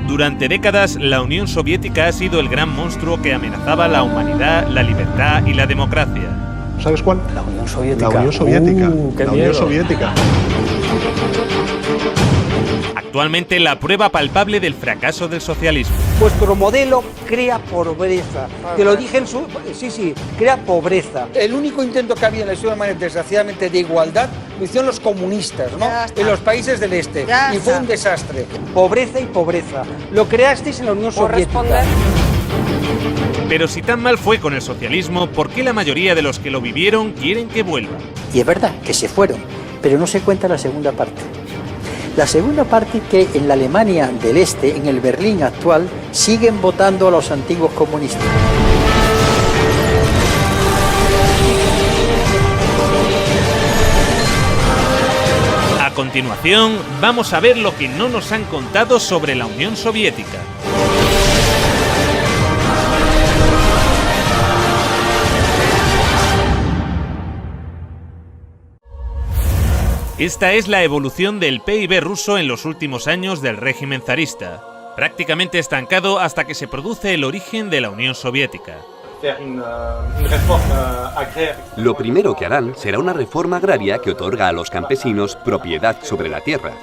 Durante décadas, la Unión Soviética ha sido el gran monstruo que amenazaba la humanidad, la libertad y la democracia. ¿Sabes cuál? La Unión Soviética. La Unión Soviética. ¡Qué La miedo! Unión Soviética. Actualmente, la prueba palpable del fracaso del socialismo. Vuestro modelo crea pobreza. Te lo dije en su... Sí, crea pobreza. El único intento que había en la historia humana, desgraciadamente, de igualdad, lo hicieron los comunistas, ¿no? En los países del este. Y fue un desastre. Pobreza y pobreza. Lo creasteis en la Unión Soviética. Pero si tan mal fue con el socialismo, ¿por qué la mayoría de los que lo vivieron quieren que vuelva? Y es verdad que se fueron, pero no se cuenta la segunda parte. La segunda parte, que en la Alemania del Este, en el Berlín actual, siguen votando a los antiguos comunistas. A continuación, vamos a ver lo que no nos han contado sobre la Unión Soviética. Esta es la evolución del PIB ruso en los últimos años del régimen zarista, prácticamente estancado hasta que se produce el origen de la Unión Soviética. Lo primero que harán será una reforma agraria que otorga a los campesinos propiedad sobre la tierra.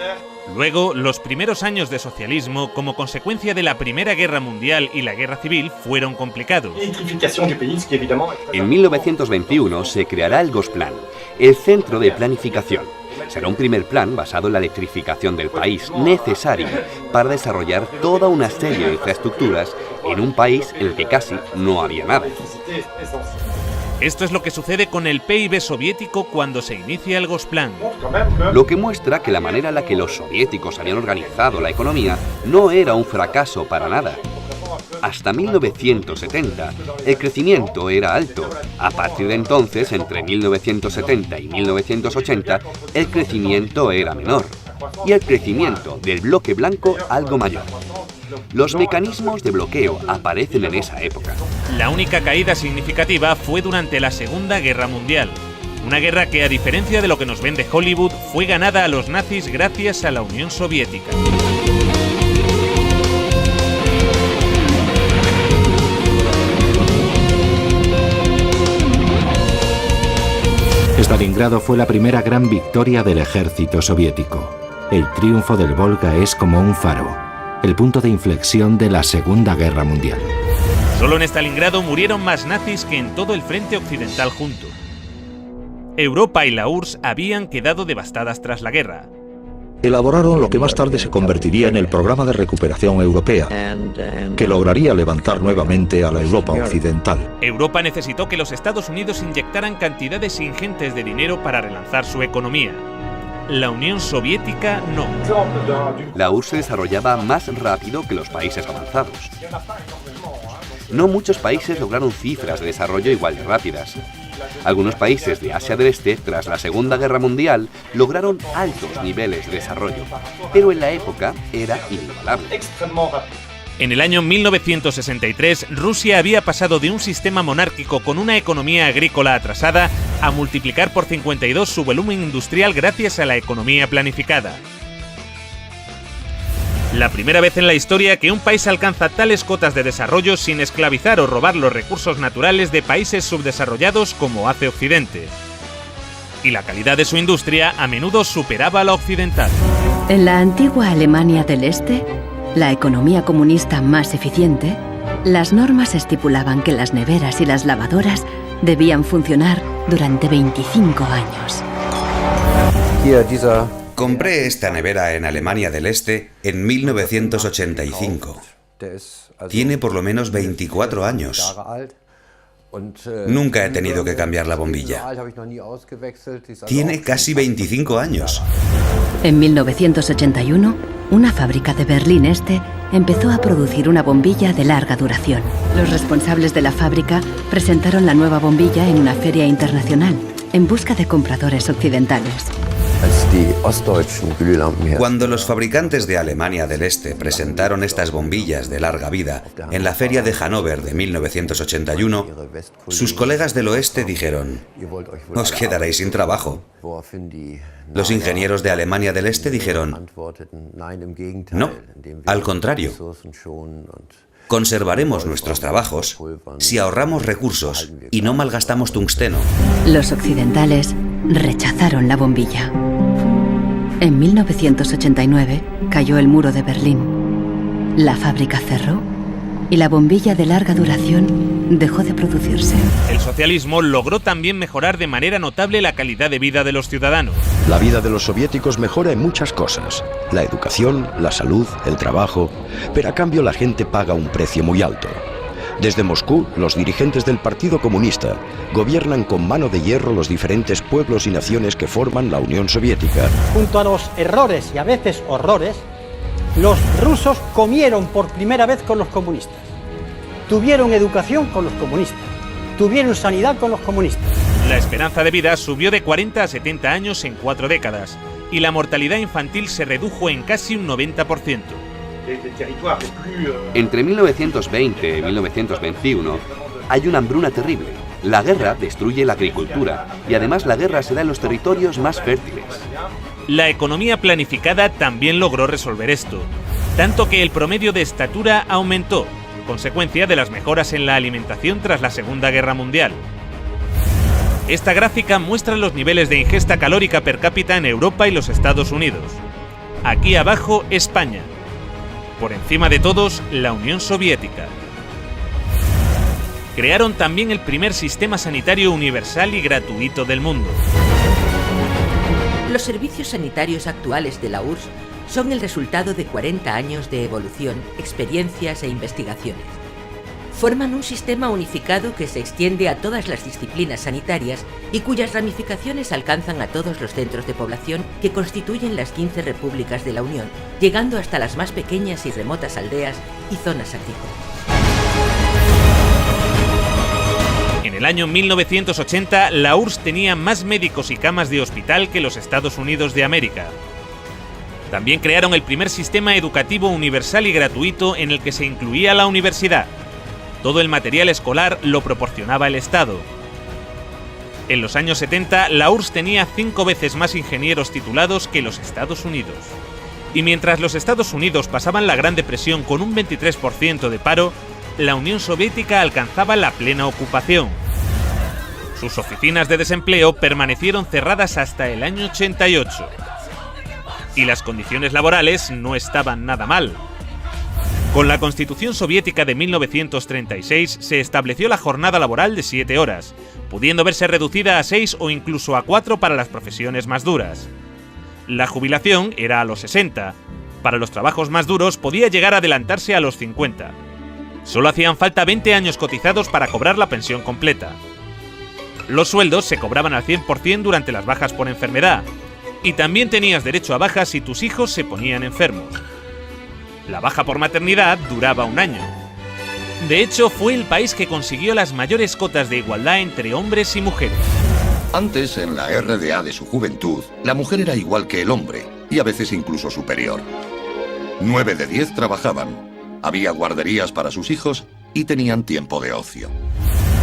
Luego, los primeros años de socialismo, como consecuencia de la Primera Guerra Mundial y la Guerra Civil, fueron complicados. En 1921 se creará el Gosplan, el Centro de Planificación. Será un primer plan basado en la electrificación del país, necesario para desarrollar toda una serie de infraestructuras en un país en el que casi no había nada. Esto es lo que sucede con el PIB soviético cuando se inicia el Gosplan. Lo que muestra que la manera en la que los soviéticos habían organizado la economía no era un fracaso para nada. Hasta 1970, el crecimiento era alto. A partir de entonces, entre 1970 y 1980, el crecimiento era menor. Y el crecimiento del bloque blanco algo mayor. Los mecanismos de bloqueo aparecen en esa época. La única caída significativa fue durante la Segunda Guerra Mundial. Una guerra que, a diferencia de lo que nos vende Hollywood, fue ganada a los nazis gracias a la Unión Soviética. Stalingrado fue la primera gran victoria del ejército soviético. El triunfo del Volga es como un faro, el punto de inflexión de la Segunda Guerra Mundial. Solo en Stalingrado murieron más nazis que en todo el frente occidental junto. Europa y la URSS habían quedado devastadas tras la guerra. Elaboraron lo que más tarde se convertiría en el Programa de Recuperación Europea, que lograría levantar nuevamente a la Europa occidental. Europa necesitó que los Estados Unidos inyectaran cantidades ingentes de dinero para relanzar su economía. La Unión Soviética no. La URSS se desarrollaba más rápido que los países avanzados. No muchos países lograron cifras de desarrollo igual de rápidas. Algunos países de Asia del Este, tras la Segunda Guerra Mundial, lograron altos niveles de desarrollo, pero en la época era inigualable. En el año 1963, Rusia había pasado de un sistema monárquico con una economía agrícola atrasada a multiplicar por 52 su volumen industrial gracias a la economía planificada. La primera vez en la historia que un país alcanza tales cotas de desarrollo sin esclavizar o robar los recursos naturales de países subdesarrollados como hace Occidente. Y la calidad de su industria a menudo superaba a la occidental. En la antigua Alemania del Este, la economía comunista más eficiente, las normas estipulaban que las neveras y las lavadoras debían funcionar durante 25 años. Compré esta nevera en Alemania del Este en 1985. Tiene por lo menos 24 años. Nunca he tenido que cambiar la bombilla. Tiene casi 25 años. En 1981, una fábrica de Berlín Este empezó a producir una bombilla de larga duración. Los responsables de la fábrica presentaron la nueva bombilla en una feria internacional en busca de compradores occidentales. Cuando los fabricantes de Alemania del Este presentaron estas bombillas de larga vida en la Feria de Hannover de 1981, sus colegas del oeste dijeron: os quedaréis sin trabajo. Los ingenieros de Alemania del Este dijeron: no, al contrario. Conservaremos nuestros trabajos si ahorramos recursos y no malgastamos tungsteno. Los occidentales rechazaron la bombilla. En 1989 cayó el muro de Berlín. La fábrica cerró y la bombilla de larga duración dejó de producirse. El socialismo logró también mejorar de manera notable la calidad de vida de los ciudadanos. La vida de los soviéticos mejora en muchas cosas: la educación, la salud, el trabajo, pero a cambio la gente paga un precio muy alto. Desde Moscú, los dirigentes del Partido Comunista gobiernan con mano de hierro los diferentes pueblos y naciones que forman la Unión Soviética. Junto a los errores y a veces horrores, los rusos comieron por primera vez con los comunistas. Tuvieron educación con los comunistas. Tuvieron sanidad con los comunistas. La esperanza de vida subió de 40 a 70 años en 4 décadas y la mortalidad infantil se redujo en casi un 90%. Entre 1920 y 1921 hay una hambruna terrible. La guerra destruye la agricultura y además la guerra se da en los territorios más fértiles. La economía planificada también logró resolver esto, tanto que el promedio de estatura aumentó, consecuencia de las mejoras en la alimentación tras la Segunda Guerra Mundial. Esta gráfica muestra los niveles de ingesta calórica per cápita en Europa y los Estados Unidos. Aquí abajo, España. Por encima de todos, la Unión Soviética. Crearon también el primer sistema sanitario universal y gratuito del mundo. Los servicios sanitarios actuales de la URSS son el resultado de 40 años de evolución, experiencias e investigaciones. Forman un sistema unificado que se extiende a todas las disciplinas sanitarias y cuyas ramificaciones alcanzan a todos los centros de población que constituyen las 15 repúblicas de la Unión, llegando hasta las más pequeñas y remotas aldeas y zonas agrícolas. En el año 1980, la URSS tenía más médicos y camas de hospital que los Estados Unidos de América. También crearon el primer sistema educativo universal y gratuito en el que se incluía la universidad. Todo el material escolar lo proporcionaba el Estado. En los años 70, la URSS tenía 5 veces más ingenieros titulados que los Estados Unidos. Y mientras los Estados Unidos pasaban la Gran Depresión con un 23% de paro, la Unión Soviética alcanzaba la plena ocupación. Sus oficinas de desempleo permanecieron cerradas hasta el año 88. Y las condiciones laborales no estaban nada mal. Con la Constitución Soviética de 1936 se estableció la jornada laboral de 7 horas, pudiendo verse reducida a 6 o incluso a 4 para las profesiones más duras. La jubilación era a los 60. Para los trabajos más duros podía llegar a adelantarse a los 50. Solo hacían falta 20 años cotizados para cobrar la pensión completa. Los sueldos se cobraban al 100% durante las bajas por enfermedad, y también tenías derecho a bajas si tus hijos se ponían enfermos. La baja por maternidad duraba 1 año. De hecho, fue el país que consiguió las mayores cotas de igualdad entre hombres y mujeres. Antes, en la RDA de su juventud, la mujer era igual que el hombre, y a veces incluso superior. 9 de 10 trabajaban, había guarderías para sus hijos y tenían tiempo de ocio.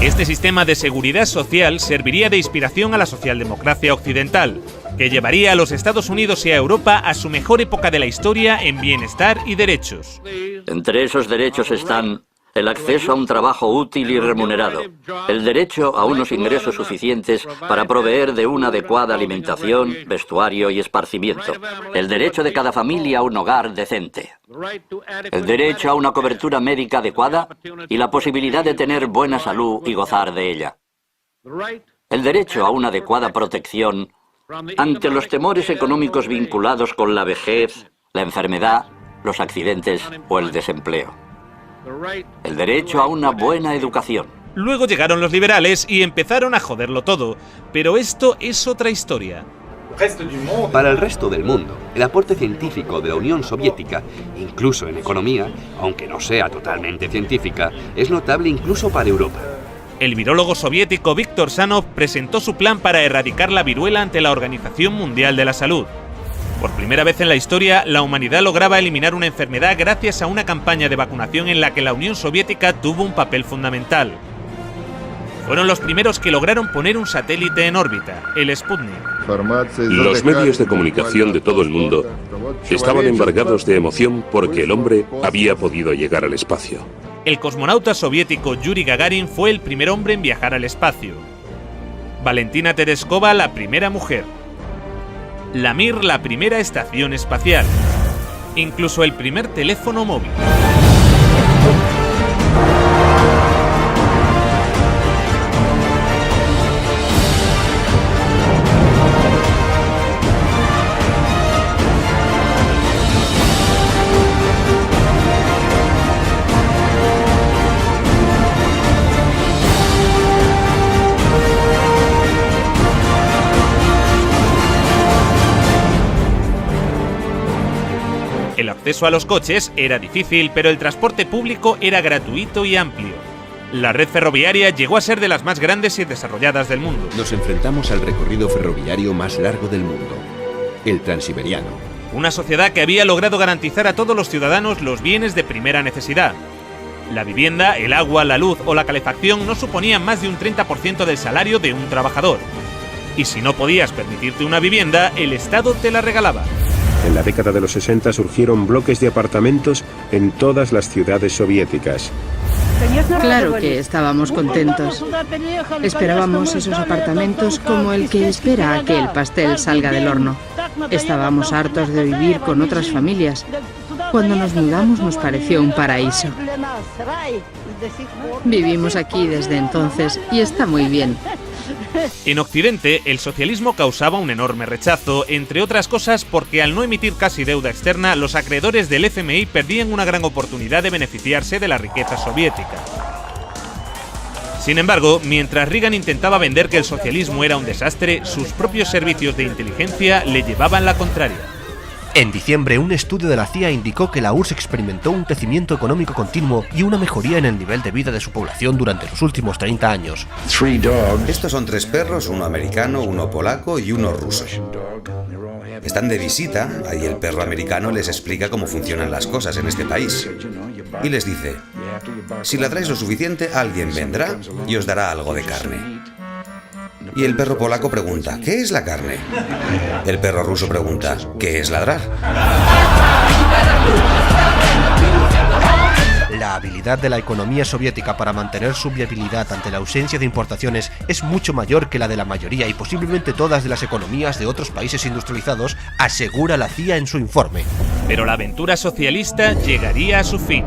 Este sistema de seguridad social serviría de inspiración a la socialdemocracia occidental, que llevaría a los Estados Unidos y a Europa a su mejor época de la historia en bienestar y derechos. Entre esos derechos están el acceso a un trabajo útil y remunerado, el derecho a unos ingresos suficientes para proveer de una adecuada alimentación, vestuario y esparcimiento, el derecho de cada familia a un hogar decente, el derecho a una cobertura médica adecuada y la posibilidad de tener buena salud y gozar de ella, el derecho a una adecuada protección ante los temores económicos vinculados con la vejez, la enfermedad, los accidentes o el desempleo. El derecho a una buena educación. Luego llegaron los liberales y empezaron a joderlo todo, pero esto es otra historia. Para el resto del mundo, el aporte científico de la Unión Soviética, incluso en economía, aunque no sea totalmente científica, es notable incluso para Europa. El virólogo soviético Viktor Sanov presentó su plan para erradicar la viruela ante la Organización Mundial de la Salud. Por primera vez en la historia, la humanidad lograba eliminar una enfermedad gracias a una campaña de vacunación en la que la Unión Soviética tuvo un papel fundamental. Fueron los primeros que lograron poner un satélite en órbita, el Sputnik. Los medios de comunicación de todo el mundo estaban embargados de emoción porque el hombre había podido llegar al espacio. El cosmonauta soviético Yuri Gagarin fue el primer hombre en viajar al espacio. Valentina Tereskova, la primera mujer. La Mir, la primera estación espacial. Incluso el primer teléfono móvil. El acceso a los coches era difícil, pero el transporte público era gratuito y amplio. La red ferroviaria llegó a ser de las más grandes y desarrolladas del mundo. Nos enfrentamos al recorrido ferroviario más largo del mundo, el Transiberiano. Una sociedad que había logrado garantizar a todos los ciudadanos los bienes de primera necesidad. La vivienda, el agua, la luz o la calefacción no suponían más de un 30% del salario de un trabajador. Y si no podías permitirte una vivienda, el Estado te la regalaba. En la década de los 60 surgieron bloques de apartamentos en todas las ciudades soviéticas. Claro que estábamos contentos. Esperábamos esos apartamentos como el que espera a que el pastel salga del horno. Estábamos hartos de vivir con otras familias. Cuando nos mudamos nos pareció un paraíso. Vivimos aquí desde entonces y está muy bien. En Occidente, el socialismo causaba un enorme rechazo, entre otras cosas porque al no emitir casi deuda externa, los acreedores del FMI perdían una gran oportunidad de beneficiarse de la riqueza soviética. Sin embargo, mientras Reagan intentaba vender que el socialismo era un desastre, sus propios servicios de inteligencia le llevaban la contraria. En diciembre, un estudio de la CIA indicó que la URSS experimentó un crecimiento económico continuo y una mejoría en el nivel de vida de su población durante los últimos 30 años. Estos son 3 perros, uno americano, uno polaco y uno ruso. Están de visita, ahí el perro americano les explica cómo funcionan las cosas en este país. Y les dice, si ladráis lo suficiente, alguien vendrá y os dará algo de carne. Y el perro polaco pregunta, ¿qué es la carne? El perro ruso pregunta, ¿qué es ladrar? La habilidad de la economía soviética para mantener su viabilidad ante la ausencia de importaciones es mucho mayor que la de la mayoría y posiblemente todas de las economías de otros países industrializados, asegura la CIA en su informe. Pero la aventura socialista llegaría a su fin.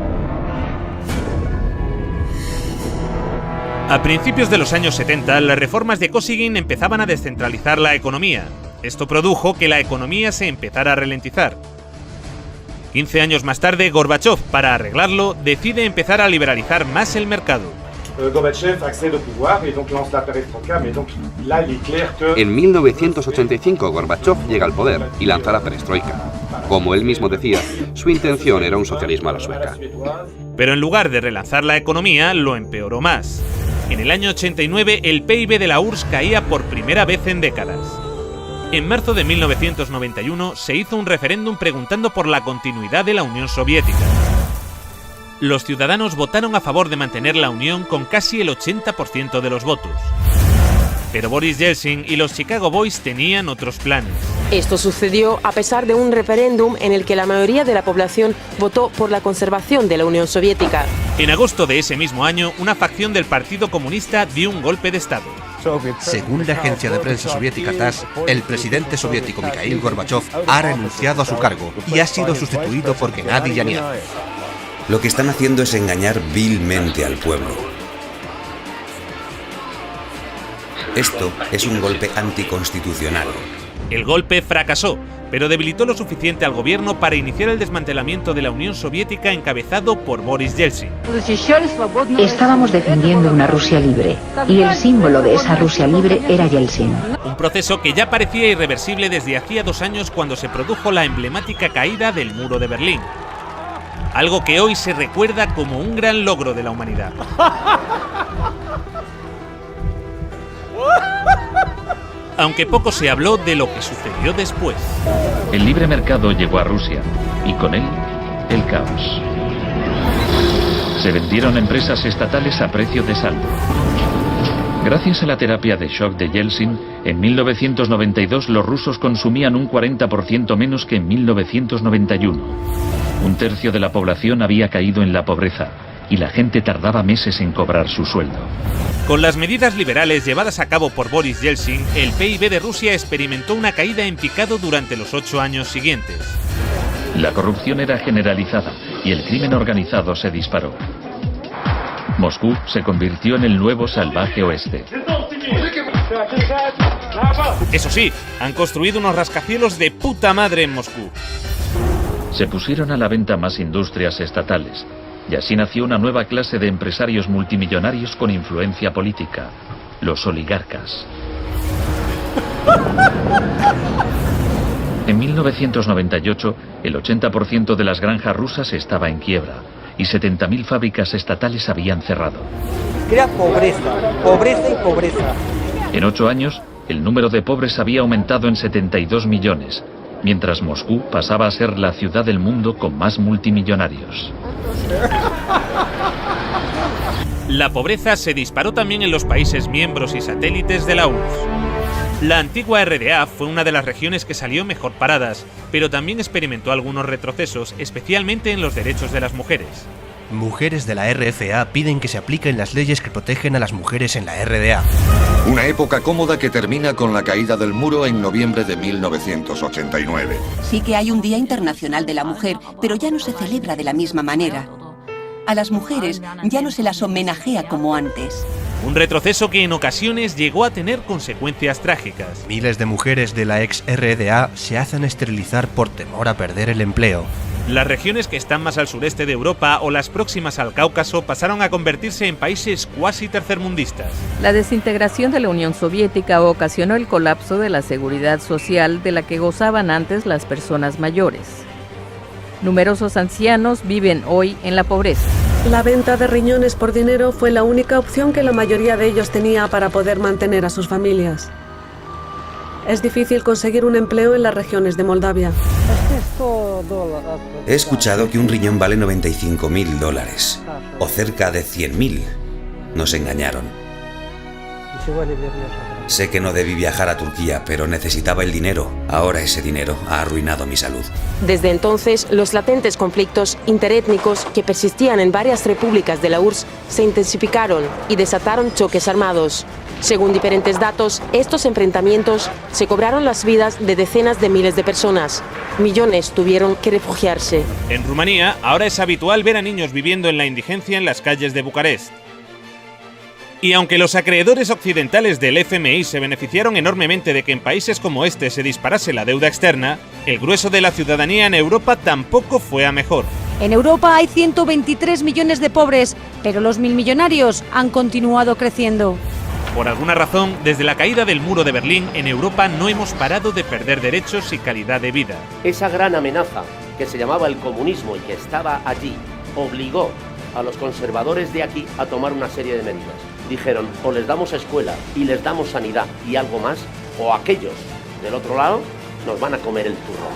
A principios de los años 70, las reformas de Kosygin empezaban a descentralizar la economía. Esto produjo que la economía se empezara a ralentizar. 15 años más tarde, Gorbachev, para arreglarlo, decide empezar a liberalizar más el mercado. En 1985, Gorbachev llega al poder y lanza la perestroika. Como él mismo decía, su intención era un socialismo a la sueca. Pero en lugar de relanzar la economía, lo empeoró más. En el año 89, el PIB de la URSS caía por primera vez en décadas. En marzo de 1991 se hizo un referéndum preguntando por la continuidad de la Unión Soviética. Los ciudadanos votaron a favor de mantener la Unión con casi el 80% de los votos. Pero Boris Yeltsin y los Chicago Boys tenían otros planes. Esto sucedió a pesar de un referéndum en el que la mayoría de la población votó por la conservación de la Unión Soviética. En agosto de ese mismo año, una facción del Partido Comunista dio un golpe de Estado. Según la agencia de prensa soviética TASS, el presidente soviético Mikhail Gorbachev ha renunciado a su cargo y ha sido sustituido por Gennady Yanev. Lo que están haciendo es engañar vilmente al pueblo. Esto es un golpe anticonstitucional. El golpe fracasó, pero debilitó lo suficiente al gobierno para iniciar el desmantelamiento de la Unión Soviética encabezado por Boris Yeltsin. Estábamos defendiendo una Rusia libre, y el símbolo de esa Rusia libre era Yeltsin. Un proceso que ya parecía irreversible desde hacía 2 años cuando se produjo la emblemática caída del muro de Berlín. Algo que hoy se recuerda como un gran logro de la humanidad. aunque poco se habló de lo que sucedió después. El libre mercado llegó a Rusia y con él el caos. Se vendieron empresas estatales a precio de saldo. Gracias a la terapia de shock de Yeltsin, en 1992 los rusos consumían un 40% menos que en 1991. Un tercio de la población había caído en la pobreza y la gente tardaba meses en cobrar su sueldo. Con las medidas liberales llevadas a cabo por Boris Yeltsin, el PIB de Rusia experimentó una caída en picado durante los 8 años siguientes. La corrupción era generalizada y el crimen organizado se disparó. Moscú se convirtió en el nuevo salvaje oeste. Eso sí, han construido unos rascacielos de puta madre en Moscú. Se pusieron a la venta más industrias estatales, y así nació una nueva clase de empresarios multimillonarios con influencia política, los oligarcas. En 1998, el 80% de las granjas rusas estaba en quiebra y 70.000 fábricas estatales habían cerrado. Crea pobreza, pobreza y pobreza. En 8 años, el número de pobres había aumentado en 72 millones, mientras Moscú pasaba a ser la ciudad del mundo con más multimillonarios. La pobreza se disparó también en los países miembros y satélites de la URSS. La antigua RDA fue una de las regiones que salió mejor paradas, pero también experimentó algunos retrocesos, especialmente en los derechos de las mujeres. Mujeres de la RFA piden que se apliquen las leyes que protegen a las mujeres en la RDA. Una época cómoda que termina con la caída del muro en noviembre de 1989. Sí que hay un Día Internacional de la Mujer, pero ya no se celebra de la misma manera. A las mujeres ya no se las homenajea como antes. Un retroceso que en ocasiones llegó a tener consecuencias trágicas. Miles de mujeres de la ex RDA se hacen esterilizar por temor a perder el empleo. Las regiones que están más al sureste de Europa o las próximas al Cáucaso pasaron a convertirse en países cuasi tercermundistas. La desintegración de la Unión Soviética ocasionó el colapso de la seguridad social de la que gozaban antes las personas mayores. Numerosos ancianos viven hoy en la pobreza. La venta de riñones por dinero fue la única opción que la mayoría de ellos tenía para poder mantener a sus familias. Es difícil conseguir un empleo en las regiones de Moldavia. He escuchado que un riñón vale $95.000, o cerca de 100.000. Nos engañaron. Sé que no debí viajar a Turquía, pero necesitaba el dinero. Ahora ese dinero ha arruinado mi salud. Desde entonces, los latentes conflictos interétnicos que persistían en varias repúblicas de la URSS se intensificaron y desataron choques armados. Según diferentes datos, estos enfrentamientos se cobraron las vidas de decenas de miles de personas. Millones tuvieron que refugiarse. En Rumanía, ahora es habitual ver a niños viviendo en la indigencia en las calles de Bucarest. Y aunque los acreedores occidentales del FMI se beneficiaron enormemente de que en países como este se disparase la deuda externa, el grueso de la ciudadanía en Europa tampoco fue a mejor. En Europa hay 123 millones de pobres, pero los milmillonarios han continuado creciendo. Por alguna razón, desde la caída del muro de Berlín, en Europa no hemos parado de perder derechos y calidad de vida. Esa gran amenaza que se llamaba el comunismo y que estaba allí, obligó a los conservadores de aquí a tomar una serie de medidas. Dijeron, o les damos escuela y les damos sanidad y algo más, o aquellos del otro lado nos van a comer el turrón.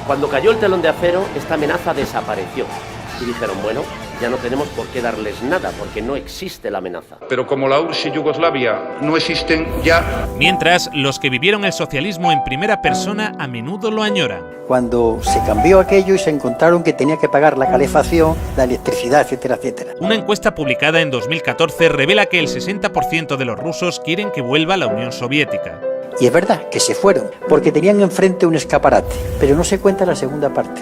Cuando cayó el telón de acero, esta amenaza desapareció. Y dijeron, bueno, ya no tenemos por qué darles nada, porque no existe la amenaza. Pero como la URSS y Yugoslavia no existen ya... Mientras, los que vivieron el socialismo en primera persona a menudo lo añoran. Cuando se cambió aquello y se encontraron que tenía que pagar la calefacción, la electricidad, etcétera, etcétera. Una encuesta publicada en 2014 revela que el 60% de los rusos quieren que vuelva la Unión Soviética. Y es verdad que se fueron, porque tenían enfrente un escaparate, pero no se cuenta la segunda parte.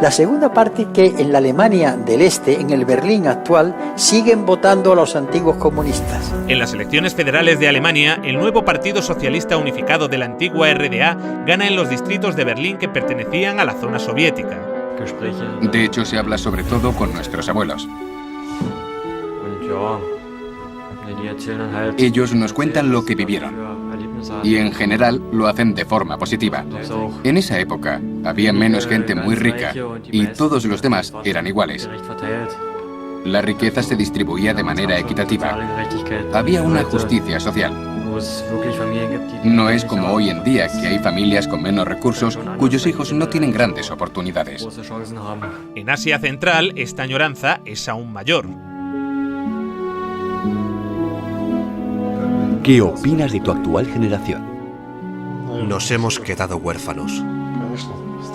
La segunda parte que en la Alemania del Este, en el Berlín actual, siguen votando a los antiguos comunistas. En las elecciones federales de Alemania, el nuevo Partido Socialista Unificado de la antigua RDA gana en los distritos de Berlín que pertenecían a la zona soviética. De hecho, se habla sobre todo con nuestros abuelos. Ellos nos cuentan lo que vivieron. Y en general lo hacen de forma positiva. En esa época había menos gente muy rica y todos los demás eran iguales. La riqueza se distribuía de manera equitativa. Había una justicia social. No es como hoy en día, que hay familias con menos recursos cuyos hijos no tienen grandes oportunidades. En Asia Central, esta añoranza es aún mayor. ¿Qué opinas de tu actual generación? Nos hemos quedado huérfanos.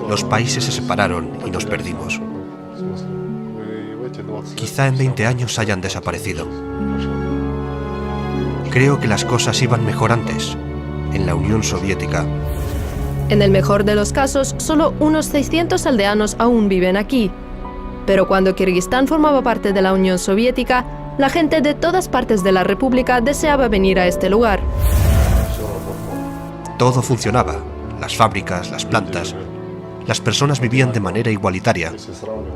Los países se separaron y nos perdimos. Quizá en 20 años hayan desaparecido. Creo que las cosas iban mejor antes, en la Unión Soviética. En el mejor de los casos, solo unos 600 aldeanos aún viven aquí. Pero cuando Kirguistán formaba parte de la Unión Soviética, la gente de todas partes de la República deseaba venir a este lugar. Todo funcionaba. Las fábricas, las plantas. Las personas vivían de manera igualitaria.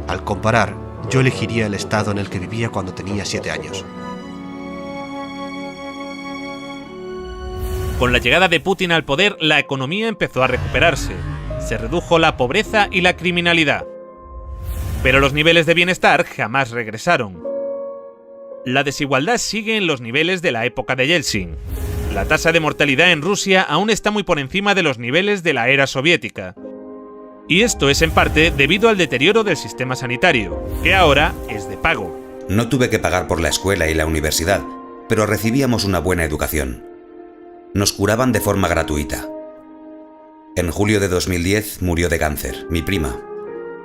Al comparar, yo elegiría el estado en el que vivía cuando tenía 7 años. Con la llegada de Putin al poder, la economía empezó a recuperarse. Se redujo la pobreza y la criminalidad. Pero los niveles de bienestar jamás regresaron. La desigualdad sigue en los niveles de la época de Yeltsin. La tasa de mortalidad en Rusia aún está muy por encima de los niveles de la era soviética. Y esto es en parte debido al deterioro del sistema sanitario, que ahora es de pago. No tuve que pagar por la escuela y la universidad, pero recibíamos una buena educación. Nos curaban de forma gratuita. En julio de 2010 murió de cáncer, mi prima.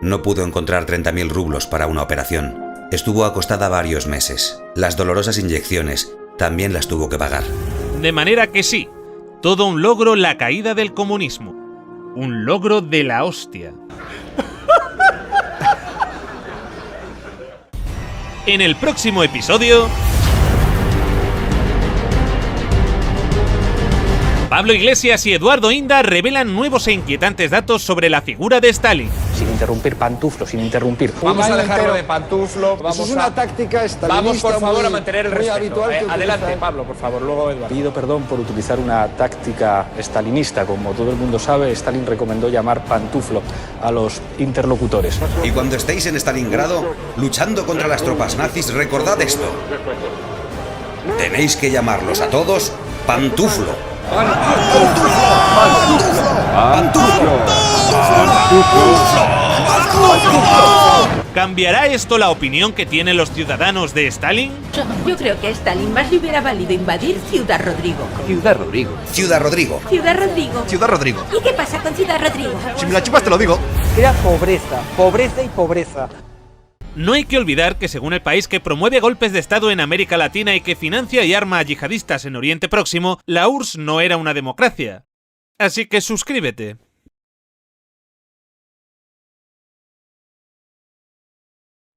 No pudo encontrar 30.000 rublos para una operación. Estuvo acostada varios meses. Las dolorosas inyecciones también las tuvo que pagar. De manera que sí, todo un logro la caída del comunismo. Un logro de la hostia. En el próximo episodio... Pablo Iglesias y Eduardo Inda revelan nuevos e inquietantes datos sobre la figura de Stalin. Sin interrumpir, Pantuflo, sin interrumpir. Vamos a dejarlo de Pantuflo. Eso es una táctica estalinista. Vamos, por favor, a mantener el respeto. Habitual Adelante, Pablo, por favor, luego Eduardo. Pido perdón por utilizar una táctica estalinista. Como todo el mundo sabe, Stalin recomendó llamar Pantuflo a los interlocutores. Y cuando estéis en Stalingrado, luchando contra las tropas nazis, recordad esto. Tenéis que llamarlos a todos Pantuflo. ¿Cambiará esto la opinión que tienen los ciudadanos de Stalin? Yo creo que a Stalin más le hubiera valido invadir Ciudad Rodrigo. Ciudad Rodrigo. Ciudad Rodrigo. Ciudad Rodrigo. Ciudad Rodrigo. ¿Y qué pasa con Ciudad Rodrigo? Si me la chupas te lo digo. Era pobreza, pobreza y pobreza. No hay que olvidar que según el país que promueve golpes de Estado en América Latina y que financia y arma a yihadistas en Oriente Próximo, la URSS no era una democracia. Así que suscríbete.